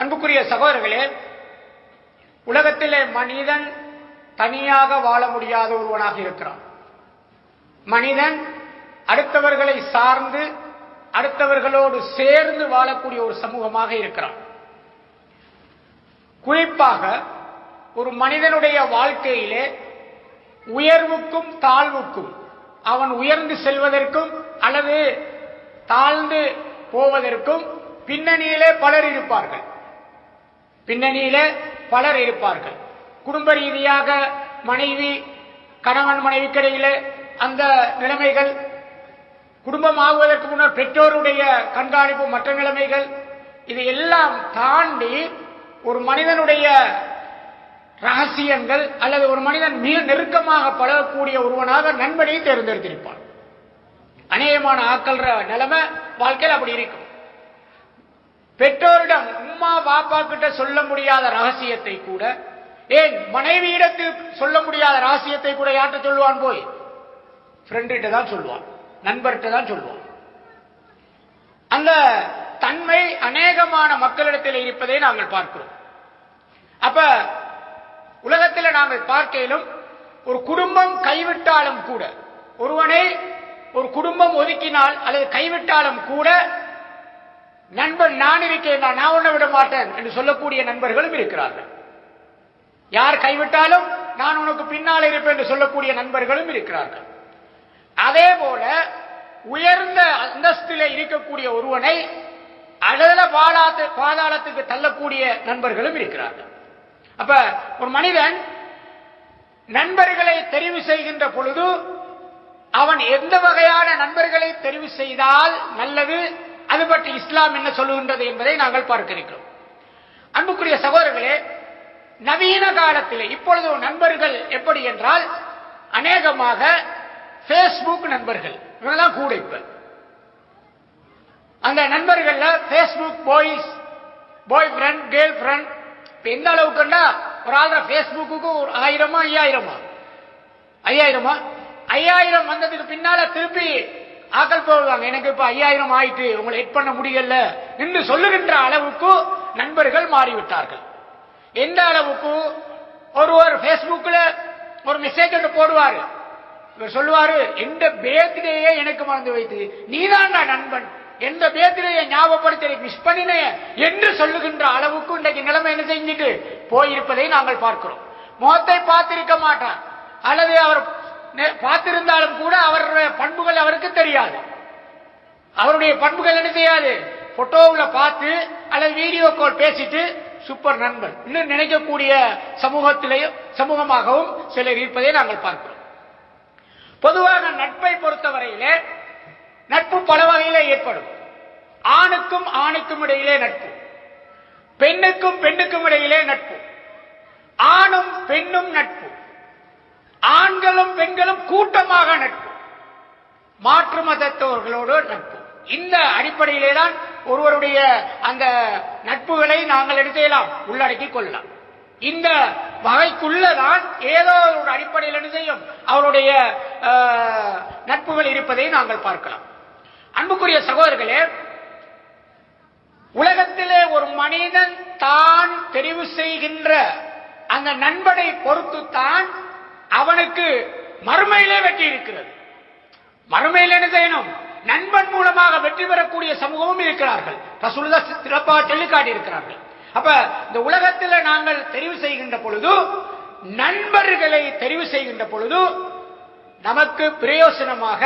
அன்புக்குரிய சகோதரர்களே, உலகத்திலே மனிதன் தனியாக வாழ முடியாத ஒருவனாக இருக்கிறான். மனிதன் அடுத்தவர்களை சார்ந்து அடுத்தவர்களோடு சேர்ந்து வாழக்கூடிய ஒரு சமூகமாக இருக்கிறான். குறிப்பாக ஒரு மனிதனுடைய வாழ்க்கையிலே உயர்வுக்கும் தாழ்வுக்கும், அவன் உயர்ந்து செல்வதற்கும் அல்லது தாழ்ந்து போவதற்கும் பின்னணியிலே பலர் இருப்பார்கள். குடும்ப ரீதியாக மனைவி, கணவன் மனைவிக்கிடையிலே அந்த நிலைமைகள், குடும்பம் ஆகுவதற்கு முன்னர் பெற்றோருடைய கண்காணிப்பு, மற்ற நிலைமைகள், இது எல்லாம் தாண்டி ஒரு மனிதனுடைய ரகசியங்கள் அல்லது ஒரு மனிதன் மிக நெருக்கமாக பழகக்கூடிய ஒருவனாக நண்பனை தேர்ந்தெடுத்திருப்பான். அநேகமான ஆட்கள் நிலைமை வாழ்க்கையில் அப்படி இருக்கும். பெற்றோரிடம் உம்மா பாப்பா கிட்ட சொல்ல முடியாத ரகசியத்தை கூட, ஏன் மனைவியிடத்தில் சொல்ல முடியாத ரகசியத்தை கூட யார்கிட்ட சொல்லுவான்? போய் ஃப்ரெண்ட்கிட்ட தான் சொல்லுவான், நண்பர்கிட்ட தான் சொல்லுவான். அந்த தன்மை அநேகமான மக்களிடத்தில் இருப்பதை நாங்கள் பார்க்கிறோம். அப்ப உலகத்தில் நாங்கள் பார்க்கையிலும் ஒரு குடும்பம் கைவிட்டாலும் கூட, ஒருவனை ஒரு குடும்பம் ஒதுக்கினால் அல்லது கைவிட்டாலும் கூட, நண்பன் நான் இருக்கேன், நான் உன்னை விட மாட்டேன் என்று சொல்லக்கூடிய நண்பர்களும் இருக்கிறார்கள். யார் கைவிட்டாலும் நான் உனக்கு பின்னால் இருப்பேன் என்று சொல்லக்கூடிய நண்பர்களும் இருக்கிறார்கள். அதே போல உயர்ந்த அந்தஸ்திலே இருக்கக்கூடிய ஒருவனை அழல பாதாளத்துக்கு தள்ளக்கூடிய நண்பர்களும் இருக்கிறார்கள். அப்ப ஒரு மனிதன் நண்பர்களை தெரிவு செய்கின்ற பொழுது அவன் எந்த வகையான நண்பர்களை தெரிவு செய்தால் நல்லது, அது பற்றி இஸ்லாம் என்ன சொல்லுகின்றது என்பதை நாங்கள் பார்க்க இருக்கிறோம். அன்புக்குரிய சகோதரர்களே, நவீன காலத்திலே இப்பொழுது நண்பர்கள் எப்படி என்றால் அநேகமாக பேஸ்புக் நண்பர்கள் இவங்கெல்லாம் கூட. இப்ப அந்த நண்பர்கள் பேஸ்புக் பாய் ஃப்ரெண்ட், கேர்ள் ஃப்ரெண்ட், எந்த அளவுக்குன்னா ஒரு ஆள் பேஸ்புக்கு ஒரு 1000 5000 வந்ததுக்கு பின்னால திருப்பி ஆக்கள் போடுவாங்க, எனக்கு இப்ப 5000 ஆயிட்டு, உங்களை ஹெட் பண்ண முடியல என்று சொல்லுகின்ற அளவுக்கு நண்பர்கள் மாறிவிட்டார்கள். எந்த அளவுக்கு ஒருவர் பேஸ்புக்ல ஒரு மெசேஜ் ஒன்று போடுவாரு, இவர் சொல்லுவாரு, எந்த பேர்த்டேயே எனக்கு மறந்து வைத்து நீதான் நண்பன், எந்த பேர்த்டேயை ஞாபகப்படுத்தி மிஸ் பண்ணின என்று சொல்லுகின்ற அளவுக்கு இன்றைக்கு நிலைமை என்ன செஞ்சுட்டு போயிருப்பதை நாங்கள் பார்க்கிறோம். முகத்தை பார்த்திருக்க மாட்டார், அல்லது அவர் பார்த்திருந்தாலும் கூட அவருடைய பண்புகள் அவருக்கு தெரியாது. அவருடைய பண்புகள் என்ன செய்யாது, போட்டோவில் பார்த்து அல்லது வீடியோ கால் பேசிட்டு சூப்பர் நண்பன் இன்னும் நினைக்கக்கூடிய சமூகமாகவும் சிலர் இருப்பதை நாங்கள் பார்க்கிறோம். பொதுவாக நட்பை பொறுத்தவரையிலே நட்பு பல வகையிலே ஏற்படும். ஆணுக்கும் ஆணுக்கும் இடையிலே நட்பு, பெண்ணுக்கும் பெண்ணுக்கும் இடையிலே நட்பு, ஆணும் பெண்ணும் நட்பு, ஆண்களும் பெண்களும் கூட்டமாக நட்பு, மாற்று மதத்தவர்களோடு நட்பு. இந்த அடிப்படையிலே தான் ஒருவருடைய அந்த நட்புகளை நாங்கள் எடுக்கலாம், உள்ளடக்கிக் கொள்ளலாம். இந்த வகைக்குள்ளதான் ஏதோ ஒரு அடிப்படையில் என்ன செய்யும் அவருடைய நட்புகள் இருப்பதை நாங்கள் பார்க்கலாம். அன்புக்குரிய சகோதரர்களே, உலகத்திலே ஒரு மனிதன் தான் தெரிவு செய்கின்ற அந்த நண்பனை பொறுத்து தான் அவனுக்கு மறுமையிலே வெற்றி இருக்கிறது. மறுமையில் என்ன செய்யணும், நண்பன் மூலமாக வெற்றி பெறக்கூடிய சமூகமும் இருக்கிறார்கள். ரசூலுல்லாஹ் சிறப்பாக சொல்லி காட்டி இருக்கிறார்கள். அப்ப இந்த உலகத்தில் நாங்கள் தெரிவு செய்கின்ற பொழுது, நண்பர்களை தெரிவு செய்கின்ற பொழுது நமக்கு பிரயோசனமாக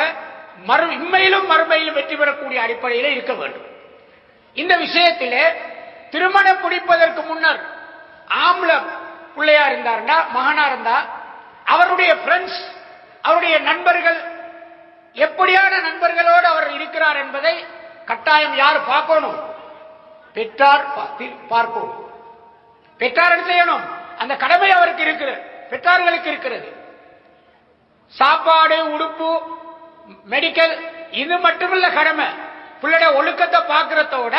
இம்மையிலும் மறுமையிலும் வெற்றி பெறக்கூடிய அடிப்படையில் இருக்க வேண்டும். இந்த விஷயத்திலே திருமணம் முடிப்பதற்கு முன்னர் ஆம்பளை பிள்ளையா இருந்தார்னா, மகனா இருந்தா, அவருடைய ஃப்ரெண்ட்ஸ், அவருடைய நண்பர்கள் எப்படியான நண்பர்களோடு அவர் இருக்கிறார் என்பதை கட்டாயம் யார் பார்க்கணும்? பெற்றார் பார்க்கணும். பெற்றார் என்ன செய்யணும்? அந்த கடமை அவருக்கு இருக்கிறது, பெற்றார்களுக்கு இருக்கிறது. சாப்பாடு, உடுப்பு, மெடிக்கல், இது மட்டுமல்ல கடமை. பிள்ளைய ஒழுக்கத்தை பார்க்கிறதோட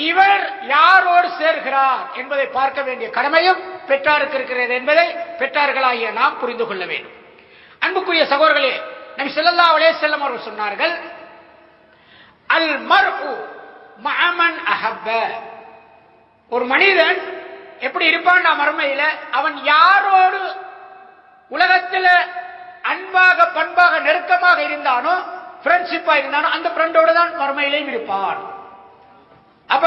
இவர் யாரோடு சேர்கிறார் என்பதை பார்க்க வேண்டிய கடமையும் பெற்றாருக்கு இருக்கிறது என்பதை பெற்றார்களாகிய நாம் புரிந்து கொள்ள வேண்டும். அன்புக்குரிய சகோதரர்களே, நபி ஸல்லல்லாஹு அலைஹி வஸல்லம் அவர்கள் சொன்னார்கள், அல் மர்உ மஅமன் அஹப்ப, ஒரு மனிதன் எப்படி இருப்பான் மறுமையில, அவன் யாரோடு உலகத்தில் அன்பாக பண்பாக நெருக்கமாக இருந்தானோ, ஃப்ரெண்ட்ஷிப்பா இருந்தானோ, அந்த ஃப்ரெண்டோட தான் மறுமையிலையும் இருப்பான். அப்ப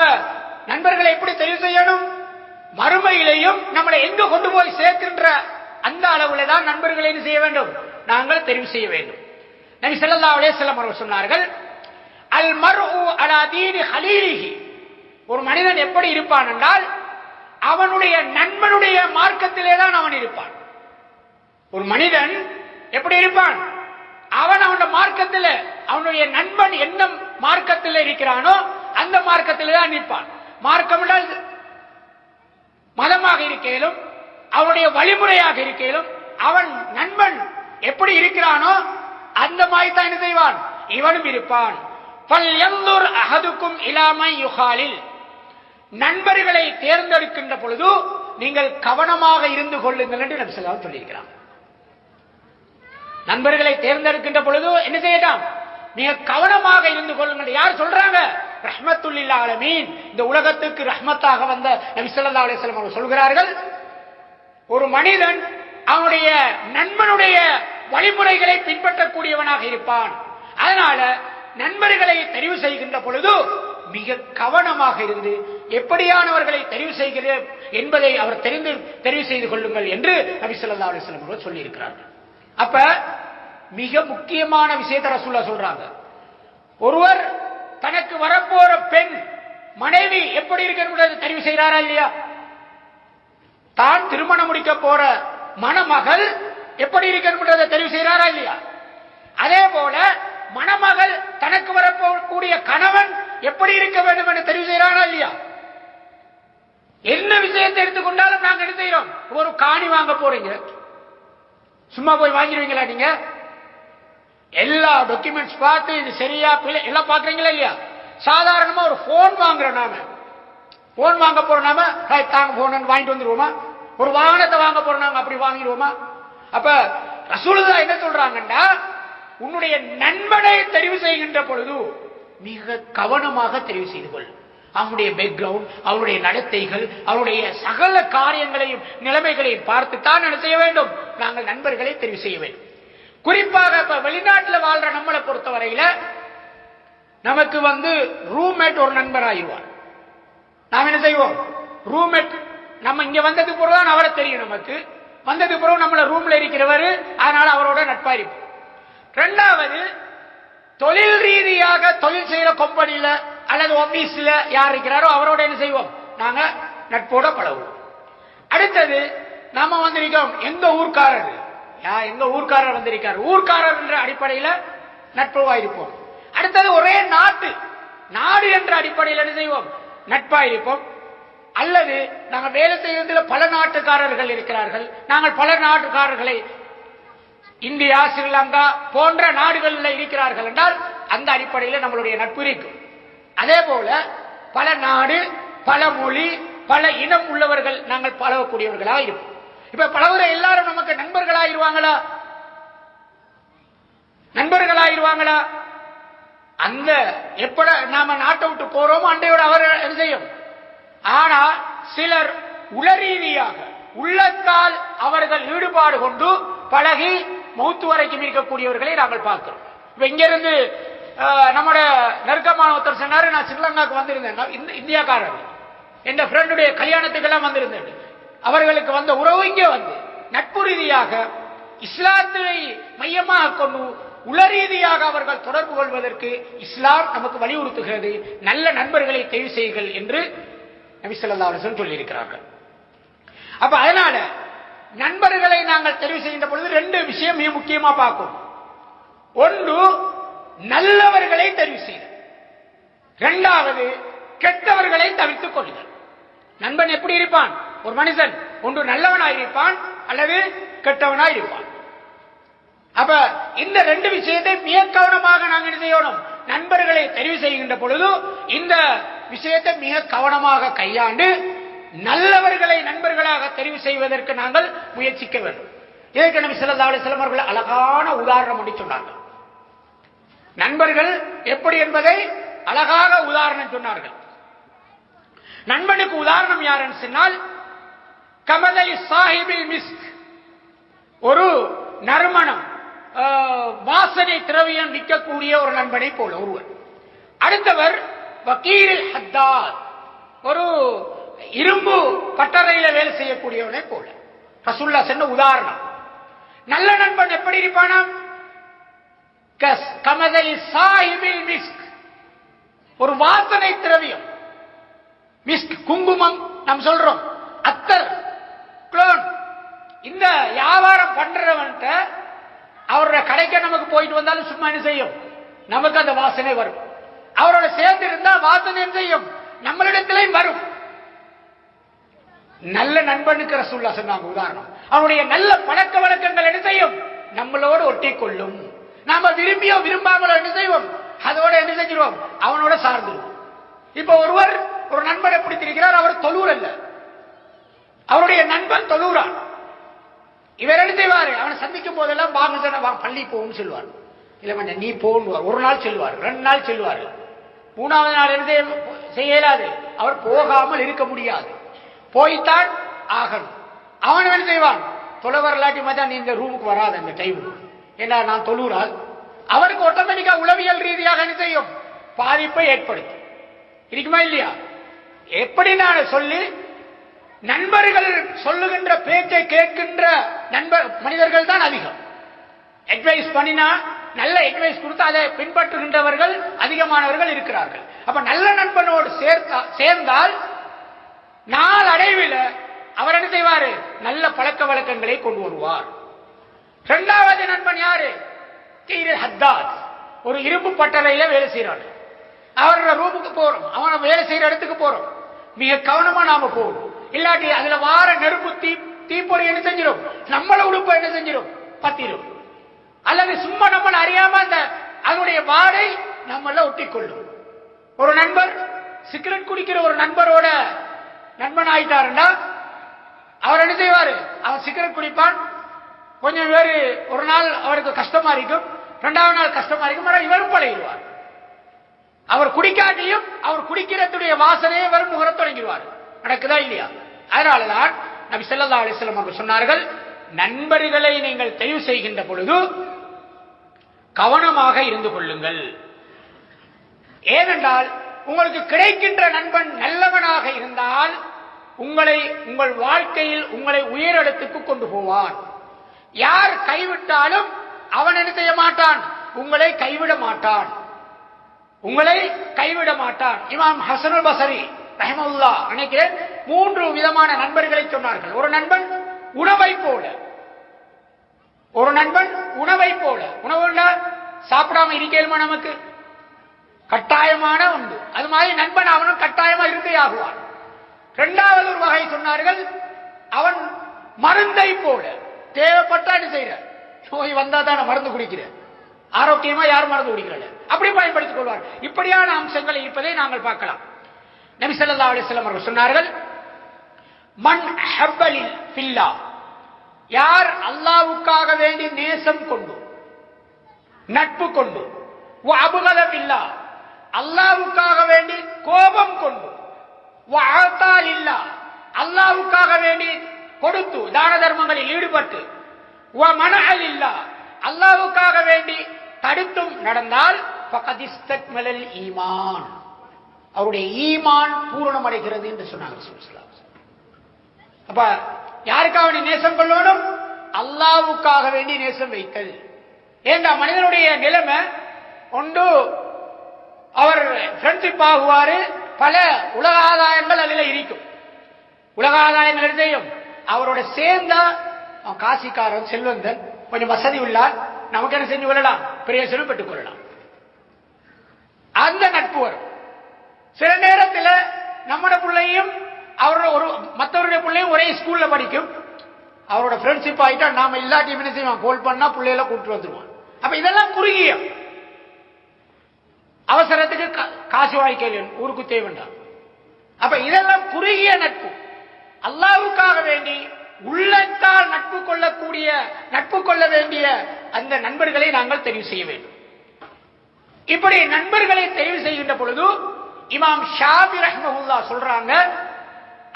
நண்பர்களை எப்படி தெரிவு செய்யணும்? மறுமையிலையும் நம்மளை எங்க கொண்டு போய் சேர்க்கின்ற அந்த அளவுல தான் நண்பர்களை என்ன செய்ய வேண்டும், நாங்கள் தெரிவு செய்ய வேண்டும். நபி ஸல்லல்லாஹு அலைஹி வஸல்லம் அவர்கள் சொன்னார்கள், அல் மர்உ அலா தீனி ஹலீலிஹி. ஒரு மனிதன் எப்படி இருப்பான் என்றால், அவனுடைய நண்பனுடைய மார்க்கத்திலே தான் அவன் இருப்பான். ஒரு மனிதன் எப்படி இருப்பான்? அவன் அவனுடைய மார்க்கத்தில், அவனுடைய நண்பன் என்ன மார்க்கத்தில் இருக்கிறானோ அந்த மார்க்கத்திலே தான் நிற்பான். மார்க்கம் என்றால் மதமாக இருக்கையிலும் அவனுடைய வழிமுறையாக இருக்கையிலும் அவன் நண்பன் எப்படி இருக்கிறானோ அந்த மாதிரி தான் என்ன செய்வான், இவனும் இருப்பான். ஃபல்யன்துர் அஹதுக்கும் இலா மன் யுகாலில். நண்பர்களை தேர்ந்தெடுக்கின்ற பொழுது நீங்கள் கவனமாக இருந்து கொள்ளுங்கள் என்று நபி ஸல்லல்லாஹு சொல்லியிருக்கிறார். நண்பர்களை தேர்ந்தெடுக்கின்ற பொழுது என்ன செய்யலாம், மிக கவனமாக இருந்து கொள்ளுங்கள். யார் சொல்றாங்க? ரஹ்மத்துல் லில் ஆலமீன், இந்த உலகத்துக்கு ரஹ்மத்தாக வந்த நபி ஸல்லல்லாஹு அலைஹி வஸல்லம் அவர்கள் சொல்கிறார்கள், ஒரு மனிதன் அவனுடைய நண்பனுடைய வழிமுறைகளை பின்பற்றக்கூடியவனாக இருப்பான். அதனால நண்பர்களை தெரிவு செய்கின்ற பொழுது மிக கவனமாக இருந்து எப்படியானவர்களை தெரிவு செய்கிறேன் என்பதை அவர் தெரிவு செய்து கொள்ளுங்கள் என்று நபி ஸல்லல்லாஹு அலைஹி வஸல்லம் அவர்கள் சொல்லி இருக்கிறார்கள். அப்ப மிக முக்கியமான விஷயத்தை ரசூலுல்லாஹ் சொல்றாங்க. ஒருவர் தனக்கு வரப்போற பெண் மனைவி எப்படி இருக்கிறது தெரிவு செய்கிறாரா இல்லையா? தான் திருமணம் முடிக்க போற மணமகள் எப்படி இருக்கிறது தெரிவு செய்கிறாரா இல்லையா? அதே போல மணமகள் தனக்கு வரக்கூடிய கணவன் எப்படி இருக்க வேண்டும் என்று தெரிவு செய்கிறாரா இல்லையா? என்ன விஷயத்தை எடுத்துக்கொண்டாலும் நாங்கள் என்ன செய்யறோம்? ஒரு காணி வாங்க போறீங்க, சும்மா போய் வாங்கிடுவீங்களா? நீங்க எல்லா டாக்குமெண்ட்ஸ் பார்த்து இது சரியா பிள்ளை எல்லாம் பாக்குறீங்களா இல்லையா? சாதாரணமா ஒரு போன் வாங்குறோம், நாம போன் வாங்க போறோம், நாம தாங்க போன் வாங்கிட்டு வந்துருவோமா? ஒரு வாகனத்தை வாங்க போறோம், நாங்க அப்படி வாங்கிடுவோமா? அப்ப ரசூலுல்லாஹ் என்ன சொல்றாங்கன்னா, உன்னுடைய நண்பனை தெரிவு செய்கின்ற பொழுது மிக கவனமாக தெரிவு செய்து கொள். அவனுடைய பேக்ரவுண்ட், அவருடைய நடத்தைகள், அவருடைய சகல காரியங்களையும் நிலைமைகளையும் பார்த்துத்தான் என்ன செய்ய வேண்டும், நாங்கள் நண்பர்களை தெரிவு செய்ய வேண்டும். குறிப்பாக இப்ப வெளிநாட்டில் வாழ்ற நம்மளை பொறுத்தவரையில நமக்கு ரூம்மேட் ஒரு நண்பர் ஆயிடுவார். நாம் என்ன செய்வோம்? ரூம்மேட் நம்ம இங்க வந்ததுக்கு பிறகுதான் அவரை தெரியும். நமக்கு வந்ததுக்கு பிறகு நம்மள ரூம்ல இருக்கிறவர், அதனால அவரோட நட்பா இருப்போம். இரண்டாவது, தொழில் ரீதியாக தொழில் செய்யற கம்பெனியில அல்லது ஆபீஸ்ல யார் இருக்கிறாரோ அவரோட என்ன செய்வோம், நாங்க நட்போட பழகுவோம். அடுத்தது, நாம வந்திருக்கோம் எங்க ஊர்க்காரர், எங்க ஊர்க்காரர் வந்திருக்காரு, ஊர்க்காரர் என்ற அடிப்படையில நட்புவா இருப்போம். அடுத்தது, ஒரே நாடு என்ற அடிப்படையில் என்ன செய்வோம், நட்பா இருப்போம். அல்லது நாங்கள் வேலை செய்வதில் பல நாட்டுக்காரர்கள் இருக்கிறார்கள், நாங்கள் பல நாட்டுக்காரர்களை இந்தியா, ஸ்ரீலங்கா போன்ற நாடுகளில் இருக்கிறார்கள் என்றால் அந்த அடிப்படையில் நம்மளுடைய நட்பு இருக்கும். அதே போல பல நாடு, பல மொழி, பல இனம் உள்ளவர்கள் நாங்கள் பழகக்கூடியவர்களாக இருப்போம். இப்ப பழகுற எல்லாரும் நமக்கு நண்பர்களாயிருவாங்களா? நண்பர்களாயிருவாங்களா? அந்த எப்ப நாம நாட்டை விட்டு போறோமோ அண்டையோட அவர் என்ன செய்யும். ஆனா சிலர் உளரீதியாக உள்ளத்தால் அவர்கள் ஈடுபாடு கொண்டு பழகி மௌத்து வரைக்கும் இருக்கக்கூடியவர்களை நாங்கள் பார்க்கிறோம். இப்ப இங்க இருந்து நம்முடைய நெருக்கமான ஒருத்தர் சொன்னாரு, நான் ஸ்ரீலங்காவுக்கு வந்திருந்தேன், இந்தியாக்காரர் என் ஃப்ரெண்டுடைய கல்யாணத்துக்கெல்லாம் வந்திருந்தேன். அவர்களுக்கு வந்த உறவு இங்கே நட்பு ரீதியாக இஸ்லாத்தை மையமாக கொண்டு உளரீதியாக அவர்கள் தொடர்பு கொள்வதற்கு இஸ்லாம் நமக்கு வலியுறுத்துகிறது. நல்ல நண்பர்களை தெரிவு செய்யுங்கள் என்று நபி ஸல்லல்லாஹு அலைஹி வஸல்லம் சொல்லியிருக்கிறார்கள். அப்ப அதனால நண்பர்களை நாங்கள் தெரிவு செய்கின்ற பொழுது ரெண்டு விஷயம் மிக முக்கியமா பார்க்கும். ஒன்று, நல்லவர்களை தெரிவு செய்தல். இரண்டாவது, கெட்டவர்களை தவிர்த்துக் கொள்ளுங்கள். நண்பன் எப்படி இருப்பான்? ஒரு மனுஷன் ஒன்று நல்லவனாயிருப்பான் அல்லது கெட்டவனாயிருப்பான். அப்ப இந்த ரெண்டு விஷயத்தை மிக கவனமாக நாங்கள் என்ன செய்யணும், நண்பர்களை தெரிவு செய்கின்ற பொழுது இந்த விஷயத்தை மிக கவனமாக கையாண்டு நல்லவர்களை நண்பர்களாக தெரிவு செய்வதற்கு நாங்கள் முயற்சிக்க வேண்டும். இதற்கு நபி ஸல்லல்லாஹு அலைஹி வஸல்லம் அவர்கள் அழகான உதாரணம் பண்ணி சொன்னார்கள். நண்பர்கள் எப்படி என்பதை அழகாக உதாரணம் சொன்னார்கள். நண்பனுக்கு உதாரணம் யாருன்னு சொன்னால் கமதலி சாஹிபில் மிஸ்க், ஒரு நறுமணம் வாசனை திரவியம் விற்கக்கூடிய ஒரு நண்பனை போல ஒருவர். அடுத்தவர் வக்கீல் ஹத்தாத், ஒரு இரும்பு பட்டறையில வேலை செய்யக்கூடியவனை போல. ரசூலுல்லாஹ் சொன்ன உதாரணம். நல்ல நண்பன் எப்படி இருப்பானாம்? கமதலி சாஹிபில் மிஸ்க், ஒரு வாசனை திரவியம். மிஸ்க் குங்குமம் நாம் சொல்றோம், அத்தர், குளோன். இந்த வியாபாரம் பண்றவன்ட்ட அவருடைய கடைக்கு நமக்கு போயிட்டு வந்தாலும் சும்மா என்ன செய்யும்? நமக்கு அந்த வாசனை வரும். அவரோட சேர்ந்து இருந்தா வாசனை என்ன செய்யும்? நம்மளிடத்திலையும் வரும். நல்ல நண்பனுக்கு ரசூலுல்லாஹ் சொன்னாங்க உதாரணம். அவனுடைய நல்ல பழக்க வழக்கங்கள் என்ன செய்யும்? நம்மளோடு ஒட்டி கொள்ளும். நாம விரும்பியோ விரும்பாமலோ என்ன செய்வோம்? அதோட என்ன செஞ்சிருவோம்? அவனோட சார்ந்துருவோம். இப்ப ஒருவர் ஒரு நண்பரை பிடித்திருக்கிறார், அவர் தொழூர் அல்ல, அவருடைய நண்பன் தொழூரான். இவர் என்ன செய்வாரு? அவனை சந்திக்கும் போதெல்லாம் வாங்க பள்ளி போகும் சொல்லுவார். இல்ல நீ போன்னுவார். ஒரு நாள் செல்வார், 2 நாள் செல்வார், 3வது நாள் என்ன செய்ய இயலாது. அவர் போகாமல் இருக்க முடியாது, போய்த்தான் ஆகணும். அவன் என்ன செய்வான்? தொலை வரலாட்டி மாதிரி நீ இந்த ரூமுக்கு வராது அந்த டைமுக்கு, ஏன்னா நான் தொழுறால். அவருக்கு ஆட்டோமேட்டிக்கா உளவியல் ரீதியாக என்ன செய்யும்? பாதிப்பை ஏற்படுத்தும். இருக்குமா இல்லையா? எப்படி நான் சொல்லி நண்பர்கள் சொல்லுகின்ற பேச்சை கேட்கின்ற மனிதர்கள் தான் அதிகம். அட்வைஸ் பண்ணினா, நல்ல அட்வைஸ் கொடுத்து அதை பின்பற்றுகின்றவர்கள் அதிகமானவர்கள் இருக்கிறார்கள். அப்ப நல்ல நண்பனோடு சேர்ந்தால் நாள் அடைவில் அவர் என்ன செய்வாரு? நல்ல பழக்க வழக்கங்களை கொண்டு வருவார். 2வது நண்பன் யாரு? ஹத்தாத், ஒரு இரும்பு பட்டறையில வேலை செய்யறாரு. அவரோட ரூமுக்கு போறோம், அவன வேலை செய்யற இடத்துக்கு போறோம், மிக கவனமா நாம போகணும். இல்லாட்டி அதுல வார நெருப்பு தீப்பொறி என்ன செஞ்சிடும்? நம்மள உடுப்ப என்ன செஞ்சிடும்? பத்திரும். அல்லது சும்மா நம்மள அறியாம அந்த அதனுடைய வாடை நம்மள ஒட்டிக்கொள்ளும். ஒரு நண்பர் சிகரெட் குடிக்கிற ஒரு நண்பரோட நண்பன் ஆயிட்டாருன்னா அவர் என்ன செய்வாரு? அவன் சிகரெட் குடிப்பான், கொஞ்சம் பேரு ஒரு நாள் அவருக்கு கஷ்டமா இருக்கும், 2வது நாள் கஷ்டமா இருக்கும், இவரும் பழகிடுவார். அவர் குடிக்காட்டியும் அவர் குடிக்கிறதுடைய வாசனையை வரும் முகர தொடங்கிடுவார். நடக்குதா இல்லையா? அதனாலதான் நபி ஸல்லல்லாஹு அலைஹி வஸல்லம் அவர்கள் சொன்னார்கள், நண்பர்களை நீங்கள் தெரிவு செய்கின்ற பொழுது கவனமாக இருந்து கொள்ளுங்கள். ஏனென்றால் உங்களுக்கு கிடைக்கின்ற நண்பன் நல்லவனாக இருந்தால் உங்கள் வாழ்க்கையில் உங்களை உயரிடத்துக்கு கொண்டு போவான். யார் கைவிட்டாலும் அவன் என்ன செய்ய மாட்டான்? உங்களை கைவிட மாட்டான், உங்களை கைவிட மாட்டான். இமாம் ஹஸனுல் பஸரி ரஹிமஹுல்லாஹ் நினைக்கிறேன் 3 விதமான நண்பர்களை சொன்னார்கள். ஒரு நண்பன் உணவை போல, ஒரு நண்பன் உணவை போல. உணவுன்னா சாப்பிடாம இருக்கேமா? நமக்கு கட்டாயமான உண்டு. அது மாதிரி நண்பன் அவனும் கட்டாயமா இருந்தே ஆகுவான். 2வது ஒரு வகை சொன்னார்கள், அவன் மருந்தை போல. தேவைப்பட்டா என்ன செய்யற? நோய் வந்தா தான் மருந்து குடிக்கிற, ஆரோக்கியமா யார் மருந்து குடிக்கிறாங்க, அப்படி பயன்படுத்திக் கொள்வார். இப்படியான அம்சங்கள் இருப்பதை நாங்கள் பார்க்கலாம். நபி ஸல்லல்லாஹு அலைஹி வஸல்லம் அவர்கள் சொன்னார்கள், மன் ஹப்பலில் ஃபில்லா, யார் அல்லாஹ்வுக்காக வேண்டி நேசம் கொண்டு நட்பு கொண்டு, வ அபகத ஃபில்லா, அல்லாஹ்வுக்காக வேண்டி கோபம் கொண்டு, வ ஆதா லில்லா, அல்லாஹ்வுக்காக வேண்டி கொடுத்து தான தர்மங்களில் ஈடுபட்டு, வ மனஅ லில்லா, அல்லாஹ்வுக்காக வேண்டி தடுத்தும் நடந்தால் ஃபகத் இஸ்தக்மலல் ஈமான், அவருடைய ஈமான் பூரணம் அடைகிறது என்று சொன்னாங்க. அப்ப யாருக்காக வேண்டி நேசம் கொள்ளணும்? அல்லாஹ்வுக்காக வேண்டி நேசம் வைத்தல். ஏண்டா மனிதனுடைய நிலைமை ஒன்று, அவர் ஃப்ரெண்ட்ஷிப் ஆகுவாரு, பல உலக ஆதாயங்கள் அதில் இருக்கும். உலக ஆதாயங்கள் செய்யும். அவரோட சேர்ந்தா அவன் காசிக்காரன், செல்வந்தன், கொஞ்சம் வசதி உள்ளார், நமக்கு என்ன செஞ்சு கொள்ளலாம்? பிரயோஜனம் பெற்றுக் கொள்ளலாம். அந்த நட்பு வரும். சில நேரத்தில் நம்மட பிள்ளையும் அவரோட ஒரு மற்றவருடைய பிள்ளையும் ஒரே ஸ்கூல்ல படிக்கும், அவரோட ஃப்ரெண்ட்ஷிப் ஆகிட்டா நாம இல்லாட்டி என்ன செய்வான்? கோல் பண்ணா பிள்ளைகளை கூப்பிட்டு வந்துருவான். அப்ப இதெல்லாம் குறுகிய அவசரத்துக்கு காசு வாய்க்கல, ஊருக்கு தேவைண்டாம். அப்ப இதெல்லாம் குறுகிய நட்பு. அல்லாஹ்வுக்காக வேண்டி உள்ளத்தால் நட்பு கொள்ளக்கூடிய, நட்பு கொள்ள வேண்டிய அந்த நண்பர்களை நாங்கள் தெரிவு செய்ய வேண்டும். இப்படி நண்பர்களை தெரிவு செய்கின்ற பொழுது இமாம் ஷாஃபி ரஹ்மத்துல்லாஹ் சொல்றாங்க,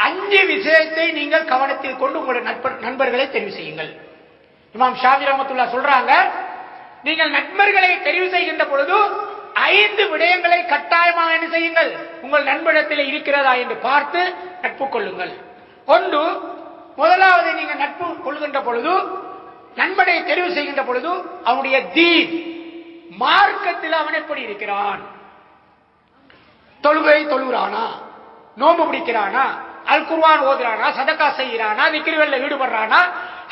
5 விஷயத்தை நீங்கள் கவனத்தில் கொண்டு உங்களுடைய நண்பர்களை தெரிவு செய்யுங்கள். இமாம் ஷாஃபி ரஹ்மத்துல்லாஹ் சொல்றாங்க, நீங்கள் நண்பர்களை தெரிவு செய்கின்ற பொழுது 5 விடயங்களை கட்டாயமாக என்ன செய்யுங்கள், உங்கள் நண்பரிடத்தில் இருக்கிறதா என்று பார்த்து நட்பு கொள்ளுங்கள். ஒன்று, முதலாவது நீங்கள் நட்பு கொள்கின்ற பொழுது, நண்பனை தெரிவு செய்கின்ற பொழுது அவனுடைய தீன், மார்க்கத்தில் அவன் எப்படி இருக்கிறான், தொழுகை தொழுகிறானா, நோன்பு பிடிக்கிறானா, அல் குர்ஆன் ஓதுறானா, சதக்கா செய்கிறானா, விக்ரிகளில் ஈடுபடுறானா,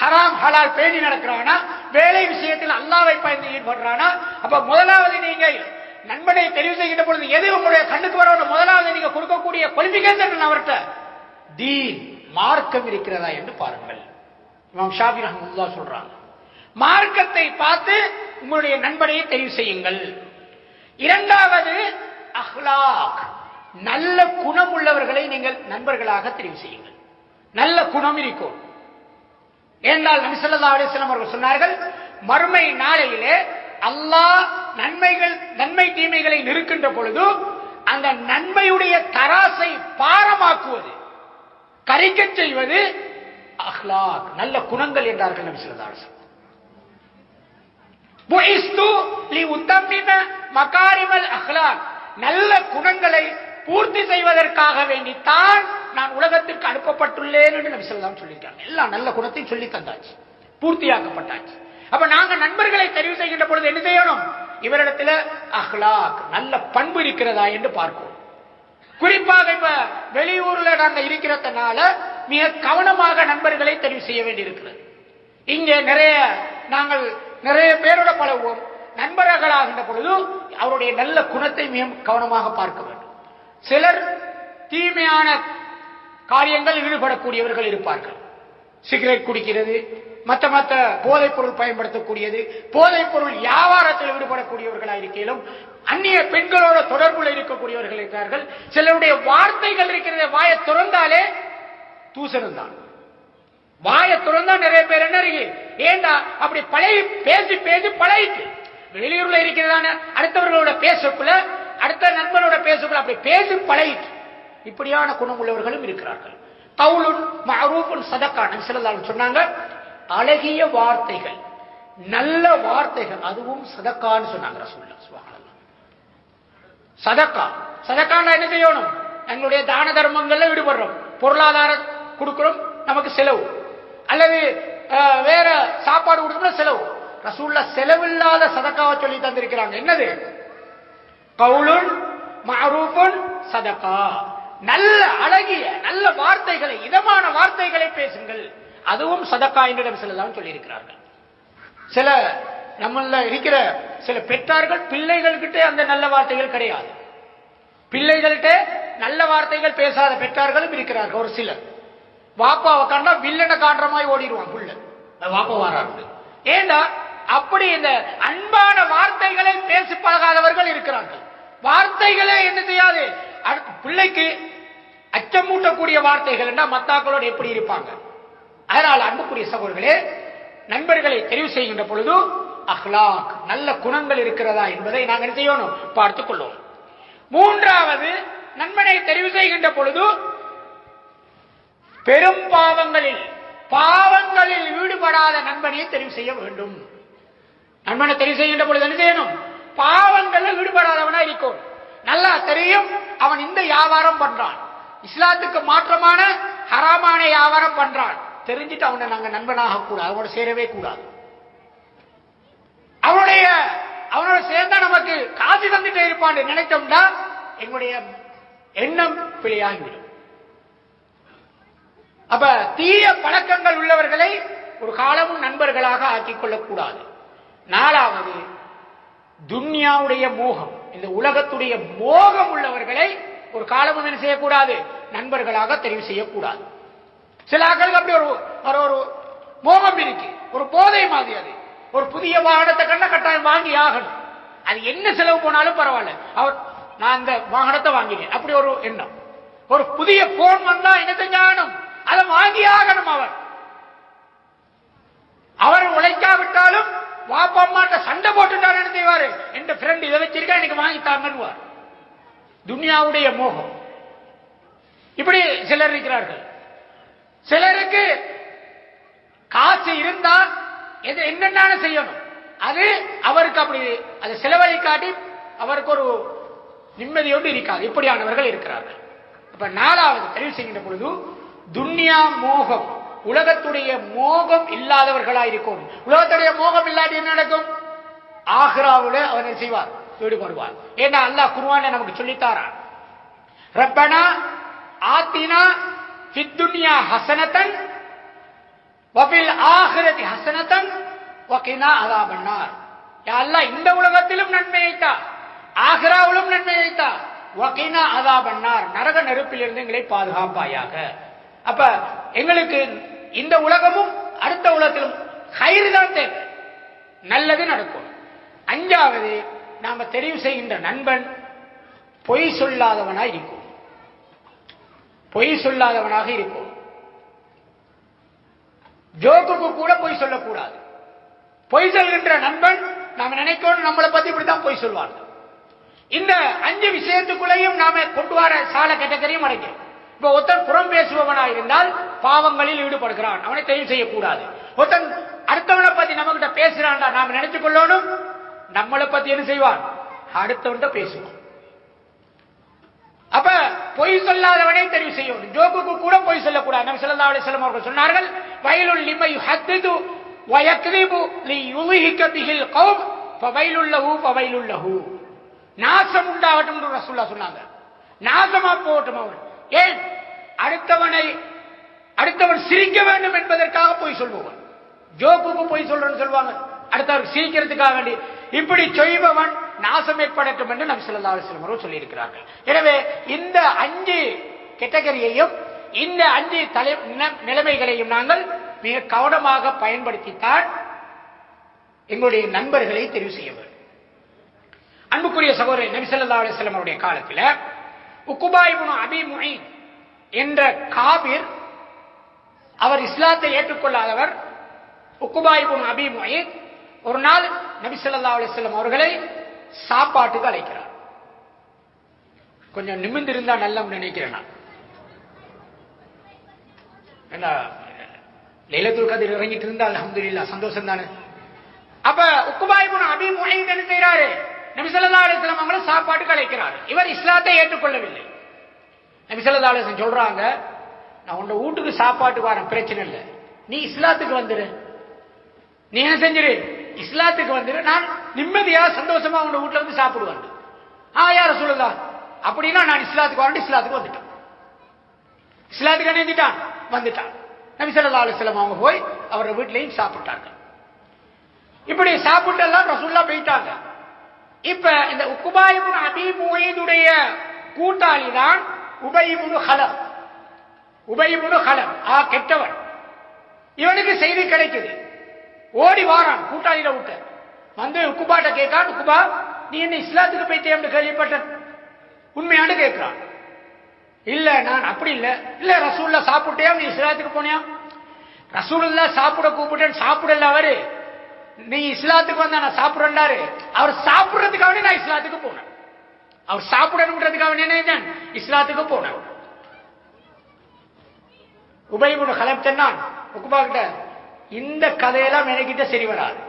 ஹராம் ஹலால் பேணி நடக்கிறானா, வேலை விஷயத்தில் அல்லாஹ்வை பயந்து ஈடுபடுறானா. அப்ப முதலாவது நீங்கள் நண்பனை தெரிவு செய்கின்ற பொழுது எது உங்களுடைய கண்ணுக்கு வர முதலாவது நீங்க கொடுக்கக்கூடிய குவாலிஃபிகேஷன் அவர்கிட்ட தீன், மார்க்கம் இருக்கிறதா என்று பாருங்கள். இமாம் ஷாஃபி ரஹ்மத்துல்லாஹ் சொல்றாங்க, மார்க்கத்தை பார்த்து உங்களுடைய நண்பனை தெரிவு செய்யுங்கள். இரண்டாவது அஹ்லாக், நல்ல குணம் உள்ளவர்களை நீங்கள் நண்பர்களாக தெரிவு செய்யுங்கள். நல்ல குணம் இருக்கும் என்றால் நபி ஸல்லல்லாஹு அலைஹி வஸல்லம் அவர்கள் சொன்னார்கள், மறுமை நாளையிலே அல்லாஹ் நன்மை தீமைகளை நிறுக்கின்ற பொழுது அந்த நன்மையுடைய தராசை பாரமாக்குவது, கரிக்கச் செய்வது அஹ்லாக், நல்ல குணங்கள் என்றார்கள் நபி ஸல்லல்லாஹு அலைஹி வஸல்லம். புஇஸ்து லிஉத்தம்மிம மகாரிமல் அஹ்லாக், நல்ல குணங்களை பூர்த்தி செய்வதற்காக வேண்டித்தான் நான் உலகத்திற்கு அனுப்பப்பட்டுள்ளேன் என்று நபி ஸல்லல்லாஹு அலைஹி வஸல்லம் சொல்லியிருக்காங்க. எல்லா நல்ல குணத்தையும் சொல்லி தந்தாச்சு, பூர்த்தியாக்கப்பட்டாச்சு. அப்ப நாங்க நண்பர்களை தெரிவு செய்கின்ற பொழுது என்ன செய்யணும், இவரிடத்தில் அஹ்லாக், நல்ல பண்பு இருக்கிறதா என்று பார்ப்போம். குறிப்பாக இப்ப வெளியூர்ல நாங்க இருக்கிறதுனால மிக கவனமாக நண்பர்களை தெரிவு செய்ய வேண்டி இருக்கிறது. இங்கே நாங்கள் நிறைய பேரோட பழகுவோம். நண்பர்களாகின்ற பொழுது அவருடைய நல்ல குணத்தை மிக கவனமாக பார்க்க வேண்டும். சிலர் தீமையான காரியங்கள் ஈடுபடக்கூடியவர்கள் இருப்பார்கள். சிகரெட் குடிக்கிறது, மற்ற போதைப் பொருள் பயன்படுத்தக்கூடியது, போதைப் பொருள் வியாபாரத்தில் ஈடுபடக்கூடியவர்களாக இருக்கையிலும் அந்நிய பெண்களோட தொடர்புல இருக்கக்கூடியவர்கள் இருக்கிறார்கள். சிலருடைய வார்த்தைகள் இருக்கிறத, வாயை திறந்தாலே தூசணம் தான். வாயை திறந்தா நிறைய பேர் என்ன இருக்கு, ஏண்டா அப்படி பழகி பேசி பேசி பழகிட்டு வெளியூர்ல இருக்கிறதான அடுத்தவர்களோட பேசக்குள்ள, அடுத்த நண்பரோட பேசக்குள்ள அப்படி பேசி பழகிட்டு இப்படியான குணம் உள்ளவர்களும் இருக்கிறார்கள். கவுலுன் மஅரூஃபுன் சதகா, நபி ஸல்லல்லாஹு அலைஹி வஸல்லம் சொன்னாங்க, அழகிய வார்த்தைகள், நல்ல வார்த்தைகள், அதுவும் சதக்கான்னு சொன்னாங்க ரசூலுல்லாஹ் சுப்ஹானல்லாஹ். சதக்கான்னா என்ன செய்யணும், எங்களுடைய தான தர்மங்கள்ல ஈடுபடுறோம், பொருளாதாரம் கொடுக்கிறோம், நமக்கு செலவு, அல்லது வேற சாப்பாடு கொடுக்கணும் செலவு. ரசூலுல்லாஹ் செலவில்லாத சதக்காவை சொல்லி தந்திருக்கிறாங்க. என்னது, கவுலுன் மஅரூஃபுன் சதகா, நல்ல அழகிய நல்ல வார்த்தைகளை, இதமான வார்த்தைகளை பேசுங்கள், அதுவும் சதக்கா என்று நபி ஸல்லல்லாஹு அலைஹி வஸல்லம் சொல்லி இருக்கிறார்கள். சில நம்மள இருக்கிற சில பெற்றார்கள் பிள்ளைகள்கிட்ட அந்த நல்ல வார்த்தைகள் கிடையாது. பிள்ளைகள்கிட்ட நல்ல வார்த்தைகள் பேசாத பெற்றார்களும் இருக்கிறார்கள். ஒரு சிலர் வாப்பாவை கண்டா வில்லனை காண்ற மாதிரி ஓடிடுவான் புள்ள, வாப்பா வாராரு. ஏண்டா அப்படி இந்த அன்பான வார்த்தைகளை பேசி பழகாதவர்கள் இருக்கிறார்கள். வார்த்தைகளே என்ன செய்யாது, பிள்ளைக்கு அச்சமூட்டக்கூடிய வார்த்தைகள் என்றா மத்தாக்களோடு எப்படி இருப்பாங்க. அதனால் அன்புக்குரிய சகோதரர்களே, நண்பர்களை தெரிவு செய்கின்ற பொழுது அஹ்லாக், நல்ல குணங்கள் இருக்கிறதா என்பதை நாங்கள் என்ன செய்யணும், பார்த்துக் கொள்வோம். மூன்றாவது, நண்பனை தெரிவு செய்கின்ற பொழுது பெரும் பாவங்களில் ஈடுபடாத நண்பனை தெரிவு செய்ய வேண்டும். நண்பனை தெரிவு செய்கின்ற பொழுது என்ன செய்யணும், பாவங்களில் ஈடுபடாதவனா இருக்கும். நல்லா தெரியும் அவன் இந்த வியாபாரம் பண்றான், இஸ்லாத்துக்கு மாற்றமான ஹராமான வியாபாரம் பண்றான், தெரிஞ்சிட்டு அவனை நாங்க நண்பனாக கூடாது, அவனோட சேரவே கூடாது. அவனோட சேர்ந்தா நமக்கு காசு தந்துட்டே இருப்பான் நினைச்சோம்னா எங்களுடைய எண்ணம் பிழையாகிவிடும். அப்ப தீய பழக்கங்கள் உள்ளவர்களை ஒரு காலமும் நண்பர்களாக ஆக்கிக் கொள்ளக்கூடாது. நாலாவது, துன்யாவுடைய மோகம், இந்த உலகத்துடைய மோகம் உள்ளவர்களை ஒரு காலமும் என்ன செய்யக்கூடாது, நண்பர்களாக தெரிவு செய்யக்கூடாது. சில ஆட்களுக்கு அப்படி ஒரு மோகம் இருக்கு, ஒரு போதை மாதிரி. அது ஒரு புதிய வாகனத்தை கண்ட கட்டாயம் வாங்கி ஆகணும், அது என்ன செலவு போனாலும் பரவாயில்ல, நான் அந்த வாகனத்தை வாங்கினேன் அப்படி ஒரு எண்ணம். ஒரு புதிய போன் வந்தா என்ன செஞ்சாகணும், அதை வாங்கி ஆகணும். அவர் உழைக்காவிட்டாலும் வாப்பம்மாட்ட சண்டை போட்டுட்டார், என்ன செய்வாரு, என் ஃப்ரெண்ட் இதை வச்சிருக்கா எனக்கு வாங்கித்தாங்கன்னு. துன்யாவுடைய மோகம். இப்படி சிலர் இருக்கிறார்கள். சிலருக்கு காசு இருந்தா என்னென்ன செய்யணும் அது அவருக்கு அப்படி அதை செலவழிக்காட்டி அவருக்கு ஒரு நிம்மதியோடு இருக்காது. இப்படியானவர்கள் இருக்கிறார்கள். அப்ப நாலாவது தெரிவு செய்கின்ற பொழுது துன்யா மோகம், உலகத்துடைய மோகம் இல்லாதவர்களா இருக்கும். உலகத்துடைய மோகம் இல்லாட்டி என்ன நடக்கும்? ஆகிராவுல அவனை செய்வார், ஈடுபடுவார். ஏன்னா அல்லாஹ் குர்ஆன்ல நமக்கு சொல்லித்தாரான், ரப்பனா ஆத்தினா ஃபித் துன்யா ஹஸனத்தன் வஃபில் ஆகிரதி ஹஸனத்தன் வகினா அஸாபன்னார். யா அல்லாஹ் இந்த உலகத்திலும் நன்மையை தா, ஆகிராவிலும் நன்மையை தா, வகினா அஸாபன்னார், நரக நெருப்பிலிருந்து எங்களை பாதுகாப்பாயாக. அப்ப எங்களுக்கு இந்த உலகமும் அடுத்த உலகத்திலும் ஹைர் தான் தேவை, நல்லது நடக்கும். அஞ்சாவது, நாம தெரிவு செய்கின்ற நண்பன் பொய் சொல்லாதவனாக இருக்கும். பொய் சொல்லாதவனாக இருக்கும். ஜோக்குக்கு கூட பொய் சொல்லக்கூடாது. பொய் சொல்கின்ற நண்பன் நாம நினைக்கணும் நம்மளை பத்தி இப்படித்தான் பொய் சொல்வாங்க. இந்த 5 விஷயத்துக்குள்ளேயும் நாம கொண்டு வர சால கேட்டகரியும் அடைக்கிறோம். இப்ப ஒருத்தன் புறம் பேசுபவனா இருந்தால் பாவங்களில் ஈடுபடுகிறான், அவனை தெரிவு செய்யக்கூடாது. ஒருத்தன் அடுத்தவனை பத்தி நம்ம கிட்ட பேசுறான்டா, நாம நினைச்சுக் கொள்ளணும் நம்மளை பத்தி என்ன செய்வான், அடுத்தவன்கிட்ட பேசுவான். அப்ப பொய் சொல்லாதவனை தெரிவு செய்யணும். ஜோக்குக்கு கூட பொய் சொல்லக்கூடாது. நபி ஸல்லல்லாஹு அலைஹி வஸல்லம் அவர்கள் சொன்னார்கள், வயலுல் லிமை யுஹத்திது வயக்திபு லியுலிஹிக பிஹில் கௌம் ஃபவைலுல் லஹு ஃபவைலுல் லஹு. நாசம் உண்டாகட்டும் என்று ரசூலுல்லாஹ் சொன்னாங்க. நாசமா போகட்டும் அவன். ஏன்? அடுத்தவன் சிரிக்க வேண்டும் என்பதற்காக பொய் சொல்பவன். ஜோக்குக்கு பொய் சொல்றன்னு சொல்லுவாங்க, அடுத்தவருக்கு சிரிக்கிறதுக்காக வேண்டி. இப்படி செய்பவன் நாசம் ஏற்படட்டும் என்று நபி ஸல்லல்லாஹு அலைஹி வஸல்லம் அவர்கள் சொல்லி இருக்கிறார்கள். எனவே இந்த 5 கேட்டகரியையும் இந்த 5 நிலைமைகளையும் நாங்கள் மிக கவனமாக பயன்படுத்தித்தான் எங்களுடைய நண்பர்களை தெரிவு செய்ய வேண்டும். அன்புக்குரிய சகோதரர், நபி ஸல்லல்லாஹு அலைஹி வஸல்லம் அவருடைய காலத்தில் உக்பா இப்னு அபி முய்த் என்ற காபிர், அவர் இஸ்லாத்தை ஏற்றுக்கொள்ளாதவர். உக்பா இப்னு அபி முய்த் ஒரு நாள் நபி ஸல்லல்லாஹு அலைஹி வஸல்லம் அவர்களை சாப்பாட்டுக்கு அழைக்கிறார். கொஞ்சம் நிமிர்ந்திருந்தா நல்ல நினைக்கிறேன் நான். லைலத்துல் கத்ர் இறங்கிட்டு இருந்தா அல்ஹம்துலில்லாஹ், சந்தோஷம் தானே. அப்ப உக்பா இப்னு அபி முய்த் என்ன செய்யறாரு? நபி ஸல்லல்லாஹு அலைஹி வஸல்லம் அவங்களை சாப்பாட்டுக்கு அழைக்கிறார். இவர் இஸ்லாத்தை ஏற்றுக்கொள்ளவில்லை. நபி ஸல்லல்லாஹு அலைஹி வஸல்லம் சொல்றாங்க, நான் உன்னை வீட்டுக்கு சாப்பாட்டுக்கு வரேன், பிரச்சனை இல்லை, நீ இஸ்லாத்துக்கு வந்துரு. நீ என்ன செஞ்சிரு? இஸ்லாத்துக்கு வந்துரு, நான் நிம்மதியா சந்தோஷமா உங்க வீட்டுல வந்து சாப்பிடுவேன். யார சொல்லுதா அப்படின்னா நான் இஸ்லாத்துக்கு வரேன். இஸ்லாத்துக்கு வந்துட்டான். இஸ்லாத்துக்கு அணிந்துட்டான், வந்துட்டான். நபி ஸல்லல்லாஹு அலைஹி வஸல்லம் அவங்க போய் அவரோட வீட்டிலையும் சாப்பிட்டாங்க. இப்படி சாப்பிட்டெல்லாம் ரசூலுல்லாஹ் போயிட்டாங்க. இப்ப இந்த உக்பா இப்னு அபி முய்துடைய கூட்டாளி தான் உபை இப்னு கலப். உபை இப்னு கலப் கெட்டவன். இவனுக்கு செய்தி கிடைக்குது. ஓடி வாரான் கூட்டாளியில விட்டு வந்து உக்குபாட்ட கேட்கான், உக்குபா நீ என்ன இஸ்லாத்துக்கு போயிட்டே என்று கேள்விப்பட்டேன், உண்மையானு கேட்கிறான். இல்ல நான் அப்படி இல்ல. இல்ல ரசூலுல்லாஹ் சாப்பிட்டே நீ இஸ்லாத்துக்கு போனியா? ரசூலுல்லாஹ் சாப்பிட கூப்பிட்டேன், சாப்பிடல அவரு. நீ இஸ்லாத்துக்கு வந்தா நான் சாப்பிடுறாரு. அவர் சாப்பிடுறதுக்காக நான் இஸ்லாத்துக்கு போனேன். அவர் சாப்பிடணுன்றதுக்காக நினைத்தேன், இஸ்லாத்துக்கு போனேன். உபை இப்னு கலப் சொன்னான் உக்பா கிட்ட, இந்த கதையெல்லாம் என்கிட்ட சரி வராது.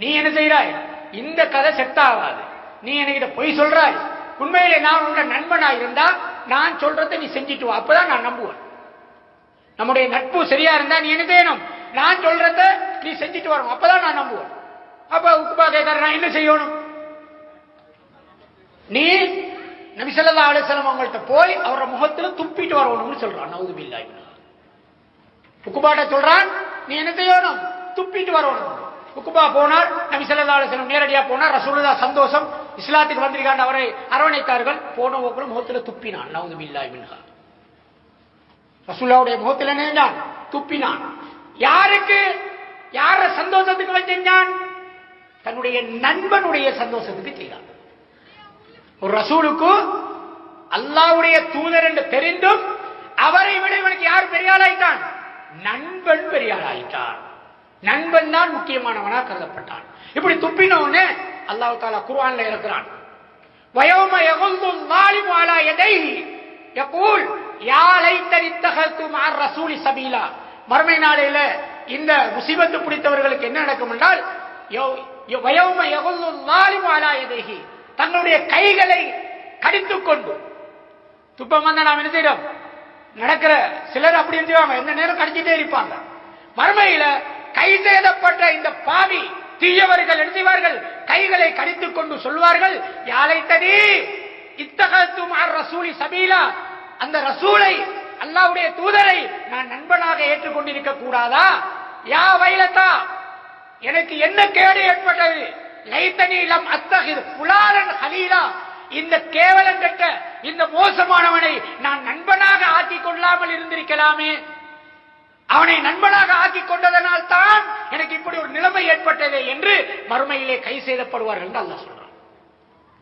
நீ என்ன செய்யறாய்? இந்த கதை செட் ஆகாது. நீ என்கிட்ட பொய் சொல்றாய். உண்மையிலே நான் உங்க நண்பனா இருந்தா நான் சொல்றதை நீ செஞ்சிட்டு வா, அப்பதான் நான் நம்புவேன். நம்முடைய நட்பு சரியா இருந்தா நீ என்ன செய்யணும்? நான் சொல்றத நீ செஞ்சிட்டு வரணும், அப்பதான் நான் நம்புவேன். அப்ப உக்பா கேட்கற, நான் என்ன செய்யணும்? நீ நபி ஸல்லல்லாஹு அலைஹி வஸல்லம் அவங்கள்ட்ட போய் அவரோட முகத்துல துப்பிட்டு வரணும்னு சொல்றான். நவுது பில்லாஹ். உக்பாட்ட சொல்றான், நீ என்ன செய்யணும்? துப்பிட்டு வரணும். உக்பா போனார். நபி ஸல்லல்லாஹு அலைஹி வஸல்லம் நேரடியா போனார். ரசூலுல்லாஹ் சந்தோஷம், இஸ்லாத்துக்கு வந்திருக்காண்ட அவரை அரவணைத்தார்கள். போன போக்குல முகத்துல துப்பினான். நவுது பில்லாஹ் மின்ஹா. ரசூலுல்லாஹ்வுடைய முகத்துல நின்றான், துப்பினான். யாருக்கு? யார சந்தோஷத்துக்கு வச்சான்? தன்னுடைய நண்பனுடைய சந்தோஷத்துக்கு செய்தான். ஒரு ரசூலுக்கு அல்லாஹ்வுடைய தூதர் என்று தெரிந்தும் அவரை விட இவனுக்கு யார் பெரிய ஆளாயிட்டான்? நண்பன் பெரிய ஆளாயிட்டான். நண்பன் தான் முக்கியமானவனா கருதப்பட்டான். இப்படி துப்பினவனே அல்லாஹ் தஆலா குர்ஆன்ல இருக்கிறான், வயௌம யகுல்துல் ஸாலிமு அலா யதைஹி யகூல் யா லைத்தனி இத்தகது மஅ ரசூலி சபீலா. மறுமை நாளையில இந்த முசீபத்து பிடித்தவர்களுக்கு என்ன நடக்கும் என்றால், வயௌம யகுல்துல் ஸாலிமு அலா யதைஹி, தங்களுடைய கைகளை கடித்துக் கொண்டு, துப்பம் வந்தா நாம் என்ன செய்யறோம், நடக்கிற சிலர் அப்படி செய்வாங்க, எந்த நேரம் கடிச்சிட்டே இருப்பாங்க. மறுமையில கை செய்தப்பட்ட இந்த பாவி தீயவர்கள் என்ன செய்வார்கள், கைகளை கடித்துக் கொண்டு சொல்வார்கள், யாலைத்தனி இத்தகது மஅ ரசூலி சபீலா, அந்த ரசூலை, அல்லாஹ்வுடைய தூதரை நான் நண்பனாக ஏற்றுக்கொண்டிருக்க கூடாதா? யா வைலதா, எனக்கு என்ன கேடு ஏற்பட்டது, லைத்தனி லம் அத்தகிர் ஃபுலானன் ஹலீலா, இந்த கேவலம் கெட்ட இந்த மோசமானவனை நான் நண்பனாக ஆக்கிக் கொள்ளாமல் இருந்திருக்கலாமே. அவனை நண்பனாக ஆக்கிக் கொண்டதனால் தான் எனக்கு இப்படி ஒரு நிலைமை ஏற்பட்டது என்று மறுமையிலே கை செய்தப்படுவார்கள் என்று அல்லாஹ் சொல்றான்.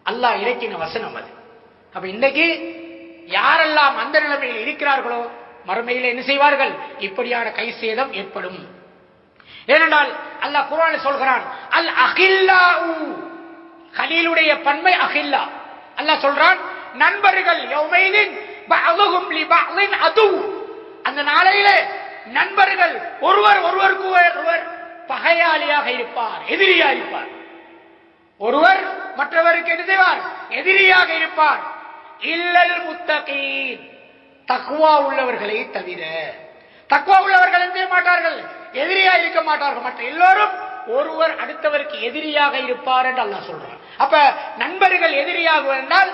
அல்லாஹ் இறக்கின வசனம் அது. அப்ப இன்னைக்கு யாரெல்லாம் அந்த நிலைமையில் இருக்கிறார்களோ மறுமையில் என்ன செய்வார்கள், இப்படியான கை சேதம் ஏற்படும். ஏனென்றால் அல்லாஹ் குர்ஆனில் சொல்கிறான், அல் அகில்லாஉ, கலீலுடைய பன்மை அகில்லா. அல்லாஹ் சொல்றான், நண்பர்கள் யௌமைதின் பஅதுஹும் லிபஅதின் அது, அந்த நாளையிலே நண்பர்கள் ஒருவர் ஒருவருக்கு ஒருவர் பகையாளியாக இருப்பார், எதிரியாக இருப்பார். ஒருவர் மற்றவருக்கு என்ன செய்வார், எதிரியாக இருப்பார். இல்லல் முத்தகீன், தக்வா உள்ளவர்களை தவிர. தக்வா உள்ளவர்கள் என்ன செய்ய மாட்டார்கள், எதிரியாக இருக்க மாட்டார்கள். மற்ற எல்லோரும் ஒருவர் அடுத்தவருக்கு எதிரியாக இருப்பார் என்று அல்லாஹ் சொல்றார். அப்ப நண்பர்கள் எதிரியாக என்றால்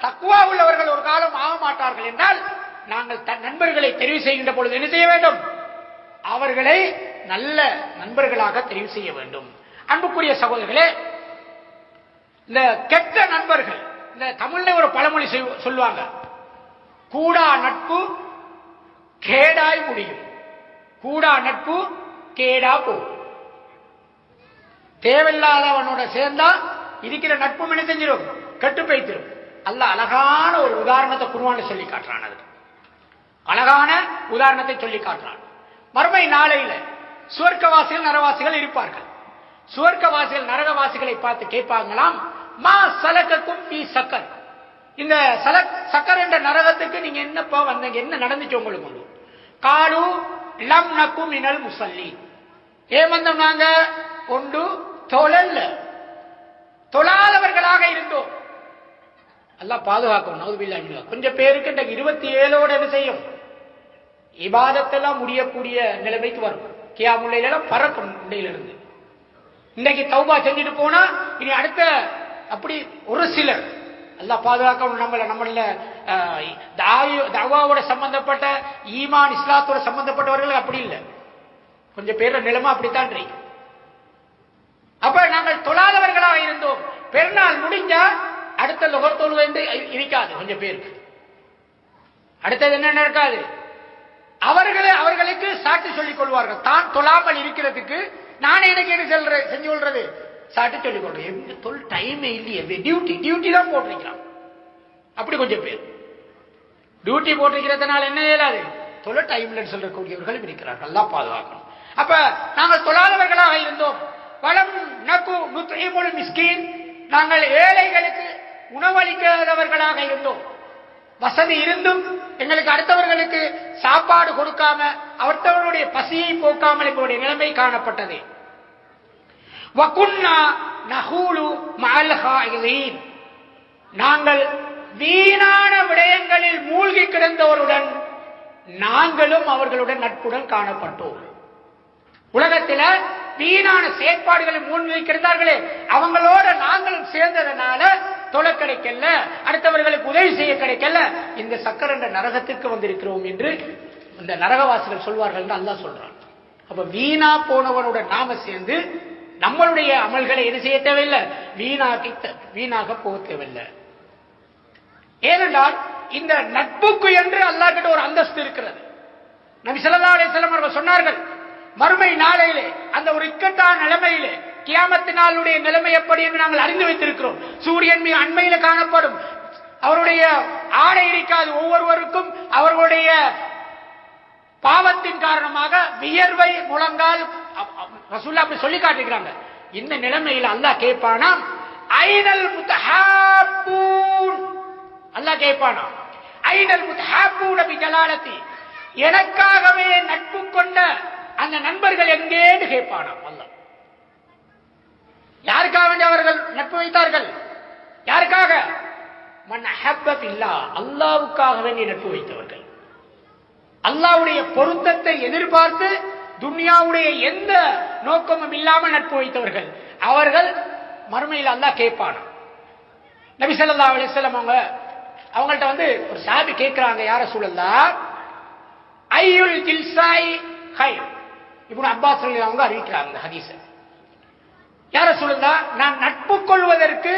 தக்வா உள்ளவர்கள் ஒரு காலம் ஆக மாட்டார்கள் என்றால், நாங்கள் நண்பர்களை தெரிவு செய்கின்ற பொழுது என்ன செய்ய வேண்டும், அவர்களை நல்ல நண்பர்களாக தெரிவு செய்ய வேண்டும். அன்புக்குரிய சகோதரர்களே, இந்த கெட்ட நண்பர்கள், இந்த தமிழ்ல ஒரு பழமொழி சொல்லுவாங்க, கூடா நட்பு கேடாய் முடியும், கூடா நட்பு கேடா போகும். தேவையில்லாதவனோட சேர்ந்தா இருக்கிற நட்பு என்ன செஞ்சிடும், கெட்டு போய்த்திரும். அல்லாஹ் அழகான ஒரு உதாரணத்தை குர்ஆன்ல சொல்லி காட்டுறான். அது அழகான உதாரணத்தை சொல்லி காட்டுறான். மறுமை நாளையில சுவர்க்கவாசிகள் நரகவாசிகள் இருப்பார்கள். சுவர்க்கவாசிகள் நரகவாசிகளை பார்த்து கேட்பாங்களாம், மா சலகக்கும் ஃபீ சக்கர், இந்த சக்கர் என்ற நரகத்துக்கு நீங்க என்னப்பா வந்தீங்க, என்ன நடந்துச்சு உங்களுக்கு? காலு லம் நகு மினல் முஸல்லி, ஏமந்தம் நாங்க ஒன்று தொழல்ல, தொழாதவர்களாக இருந்தோம். அல்லாஹ் பாதுகாக்கும். நவுதுபில்லாஹ். கொஞ்சம் பேருக்கு இன்றைக்கு 27ஓட என்ன செய்யும், இபாதத்தெல்லாம் முடியக்கூடிய நிலைமைக்கு வரும். கியாமுல் லைல் எல்லாம் பறக்கும் இடையிலிருந்து. இன்னைக்கு தௌபா செஞ்சுட்டு போனா இனி அடுத்த அப்படி ஒரு சிலர், அல்லாஹ் பாதுகாக்கணும். நம்மள தாவாவோட சம்பந்தப்பட்ட ஈமான் இஸ்லாத்தோட சம்பந்தப்பட்டவர்கள் அப்படி இல்லை. கொஞ்சம் பேர் நிலைமை அப்படித்தான் இருக்கு. அப்ப நாங்கள் தொழாதவர்களாக இருந்தோம். பெருநாள் முடிஞ்சா அடுத்த லுகர் தொழுகை இருக்காது. கொஞ்சம் பேருக்கு அடுத்தது என்ன நடக்காது, அவர்களுக்கு சாட்சி சொல்லிக் கொள்வார்கள். தான் தொழாமல் இருக்கிறதுக்கு நான் எனக்கு என்ன செஞ்சு கொள்றது, சாட்டி சொல்லிக் கொள்றேன். எங்க தொல் டைமே இல்லையே, டியூட்டி தான் போட்டிருக்கிறான். அப்படி கொஞ்சம் பேர் டியூட்டி போட்டிருக்கிறதுனால என்ன இயலாது, தொலை டைம்ல சொல்லக்கூடியவர்களும் இருக்கிறார்கள். எல்லாம் பாதுகாக்கணும். அப்ப நாங்கள் தொழாதவர்களாக இருந்தோம். வலம் நகு நுத்இமுல் மிஸ்கீன், நாங்கள் ஏழைகளுக்கு உணவளிக்காதவர்களாக இருந்தோம். வசதி இருந்தும் எங்களுக்கு அடுத்தவர்களுக்கு சாப்பாடு கொடுக்காம அவர்களுடைய பசியை போக்காமல் எங்களுடைய நிலைமை காணப்பட்டது. வகுன்னா நஹூலு மஅல் ஹாயிதீன், நாங்கள் வீணான விடயங்களில் மூழ்கி கிடந்தவருடன் நாங்களும் அவர்களுடன் நட்புடன் காணப்பட்டோம். உலகத்தில் வீணான செயற்பாடுகளில் மூழ்கி கிடந்தார்களே, அவங்களோட நாங்களும் சேர்ந்ததனால தொலை கிடைக்கல, அடுத்தவர்களுக்கு உதவி செய்ய கிடைக்கல, இந்த சக்கர் என்ற நரகத்திற்கு வந்திருக்கிறோம் என்று இந்த நரகவாசிகள் சொல்வார்கள் என்று அல்லாஹ் சொல்றான். அப்ப வீணா போனவனுடன் நாம சேர்ந்து நம்மளுடைய அமல்களை என்ன செய்ய தேவையில்லை, வீணாக போக தேவையில்லை. ஏனென்றால் இந்த நட்புக்கு என்று அல்லாஹ் கிட்ட ஒரு அந்தஸ்து இருக்கிறது. நபி ஸல்லல்லாஹு அலைஹி வஸல்லம் அவர்கள் சொன்னார்கள், மறுமை நாளையிலே அந்த ஒரு இக்கட்டான நிலைமையிலே, கியாமத்து நாளுடைய நிலைமை எப்படி என்று நாங்கள் அறிந்து வைத்திருக்கிறோம். சூரியன் மிக அண்மையில காணப்படும், அவருடைய ஆடை இருக்காது, ஒவ்வொருவருக்கும் அவர்களுடைய பாவத்தின் காரணமாக வியர்வை முழங்கால் ரசூலுல்லாஹ் அப்படி சொல்லி காட்டுகிறாங்க. இந்த நிலைமையில் அல்லாஹ் கேட்பானாம், ஐனல் முத்தஹாப்பூன், அல்லாஹ் கேட்பானா ஐனல் முத்தஹாப்பூன பிஜலாலதி, எனக்காகவே நட்பு கொண்ட அந்த நண்பர்கள் எங்கேன்னு கேட்பானா அல்லாஹ். யாருக்காக வேண்டி அவர்கள் நட்பு வைத்தார்கள்? யாருக்காக? மன் அஹப்ப பில்லாஹ், அல்லாஹ்வுக்காக வேண்டி நட்பு வைத்தவர்கள், அல்லாஹ்வுடைய பொருத்தத்தை எதிர்பார்த்து துன்யாவுடைய எந்த நோக்கமும் இல்லாமல் நட்பு வைத்தவர்கள், அவர்கள் மறுமையில் அல்லாஹ் கேட்பானா. நபி ஸல்லல்லாஹு அலைஹி வஸல்லம் அவங்கள்ட்ட ஒரு சாபி கேட்கிறாங்க, யா ரசூலல்லாஹ் ஐயுல் ஜில்சாய் ஹைர். இப்னு அப்பாஸ் ரலியல்லாஹு அன்ஹு அறிவிக்கிறாங்க இந்த ஹதீஸை. யா ரசூலல்லாஹ், நான் நட்பு கொள்வதற்கு,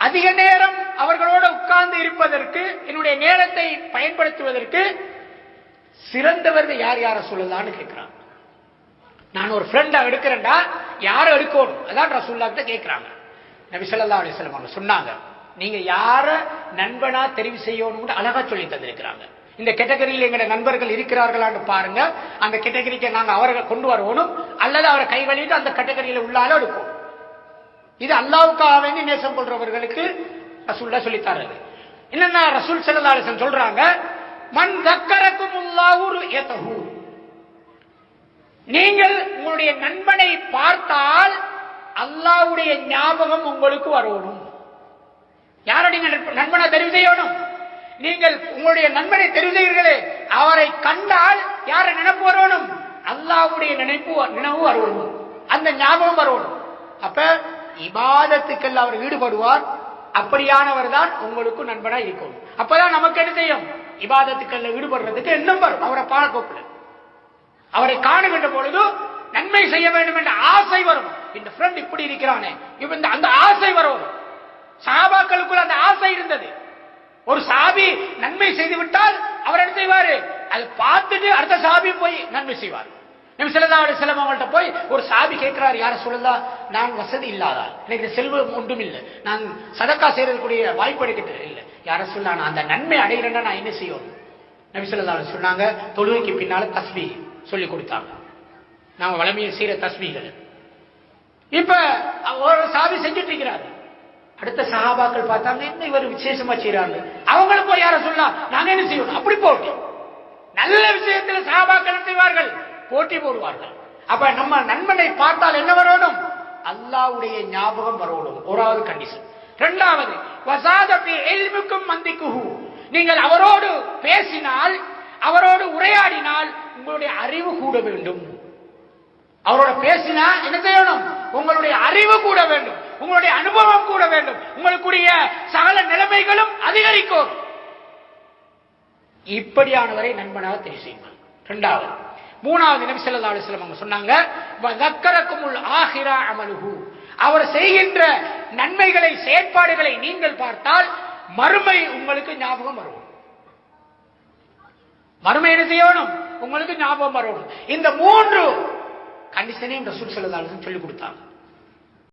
அதிக நேரம் அவர்களோடு உட்கார்ந்து இருப்பதற்கு, என்னுடைய நேரத்தை பயன்படுத்துவதற்கு சிறந்தவர்கள் யார் யார சொல்லலான்னு கேட்கிறாங்க. நான் ஒரு ஃப்ரெண்டா எடுக்கிறேன்டா, யாரை எடுக்கணும்? அதான் ரசூலுல்லாஹ் கிட்ட கேட்கிறாங்க. நபி ஸல்லல்லாஹு அலைஹி வஸல்லம் அவங்க சொன்னாங்க, நீங்க யார நண்பனா தெரிவு செய்யணும்னு அழகா சொல்லி தந்திருக்கிறாங்க. இந்த கேட்டகரியில் எங்க நண்பர்கள் இருக்கிறார்களான்னு பாருங்க, அந்த கேட்டகரிக்கு நாங்க அவர்கள் கொண்டு வரணும், அல்லது அவரை கை வழிட்டு அந்த கேட்டகரியில உள்ளால எடுக்கும். இது அல்லாஹ்வுக்காக வேண்டி நேசம் கொள்றவர்களுக்கு ரசூலுல்லாஹ் சொல்லித்தாரு. என்னன்னா ரசூல் ஸல்லல்லாஹு அலைஹி வஸல்லம் சொல்றாங்க, மன் தக்கரக்குமுல்லாஹு ருயதஹு, நீங்கள் உங்களுடைய நண்பனை பார்த்தால் அல்லாஹ்வுடைய ஞாபகம் உங்களுக்கு வரணும். யாருடைய நண்பனை தெரிவு செய்யணும்? நீங்கள் உங்களுடைய நண்பனை தெரிவு செய்வீர்களே, அவரை கண்டால் யார நினைப்பு வரணும்? அல்லாஹ்வுடைய நினைவு வரணும், அந்த ஞாபகம் வரணும். அப்ப இபாதத்துக்கள் அவர் ஈடுபடுவார், அப்படியானவர் தான் உங்களுக்கு நண்பனா இருக்கும். அப்பதான் நமக்கு என்ன செய்யும்? இபாதத்துக்கள் ஈடுபடுறதுக்கு எண்ணம் வரும். அவரை பார்க்க, அவரை காணுகின்ற பொழுது நன்மை செய்ய வேண்டும் என்ற ஆசை வரும். இந்த ஃப்ரெண்ட் இப்படி இருக்கிறானே, அந்த ஆசை வரும். சஹாபாக்களுக்குள் அந்த ஆசை இருந்தது. ஒரு சாபி நன்மை செய்து விட்டால் அவர் என்ன செய்வாரு? அதை பார்த்துட்டு அடுத்த சாபி போய் நன்மை செய்வார். நபி ஸல்லல்லாஹு அலைஹி வஸல்லம் அவங்கள்ட்ட போய் ஒரு சாபி கேட்கிறார், யார சொல்லலாம், நான் வசதி இல்லாதால், எனக்கு செல்வம் ஒன்றும் இல்லை, நான் சதக்கா செய்யறதுக்குரிய வாய்ப்பு எடுக்கிட்டு இல்லை, யார சொல்ல நான் அந்த நன்மை அடைகிறேன்னா நான் என்ன செய்யணும்? நபி ஸல்லல்லாஹு அலைஹி சொன்னாங்க, தொழுகைக்கு பின்னால தஸ்பீஹ் சொல்லி கொடுத்தாங்க. நாம வளமையை செய்யற தஸ்பீஹ்கள். இப்ப ஒரு சாபி செஞ்சுட்டு இருக்கிறாரு. அடுத்த சஹாபாக்கள் பார்த்தாங்க, என்ன இவர் விசேஷமா செய்யறாங்க, அவங்களும் போய் யார சொல்லலாம், நாங்க என்ன செய்யணும்? அப்படி போட்டி, நல்ல விஷயத்துல சஹாபாக்கள் செய்வார்கள், போட்டி போடுவார்கள். அப்ப நம்ம நண்பனை பார்த்தால் என்ன வரணும்? அல்லாஹ்வுடைய ஞாபகம் வரணும். ஓராவது கண்டிஷன். இரண்டாவது, வஸாத ஃபீ இல்மிக்கும் மந்திக்குஹு, நீங்கள் அவரோடு பேசினால், அவரோடு உரையாடினால் உங்களுடைய அறிவு கூட வேண்டும். அவரோட பேசினா என்ன செய்யணும்? உங்களுடைய அறிவு கூட வேண்டும், உங்களுடைய அனுபவம் கூட வேண்டும், உங்களுடைய சகல நிலைமைகளும் அதிகரிக்கும். இப்படியானவரை நண்பனாக தெரிவு செய்யுங்கள். இரண்டாவது. மூணாவது, நபி ஸல்லல்லாஹு அலைஹி வஸல்லம் அவங்க சொன்னாங்க, வதக்கரக்குமுல் ஆஹிரா அமலுஹு, அவர் செய்கின்ற நன்மைகளை, செயற்பாடுகளை நீங்கள் பார்த்தால் மறுமை உங்களுக்கு ஞாபகம் வரும். மறுமை என்ன செய்யணும்? உங்களுக்கு ஞாபகம் வரணும். இந்த மூன்று கண்டிஷனையும் ரசூல் ஸல்லல்லாஹு அலைஹி வஸல்லம் சொல்லிக் கொடுத்தாங்க.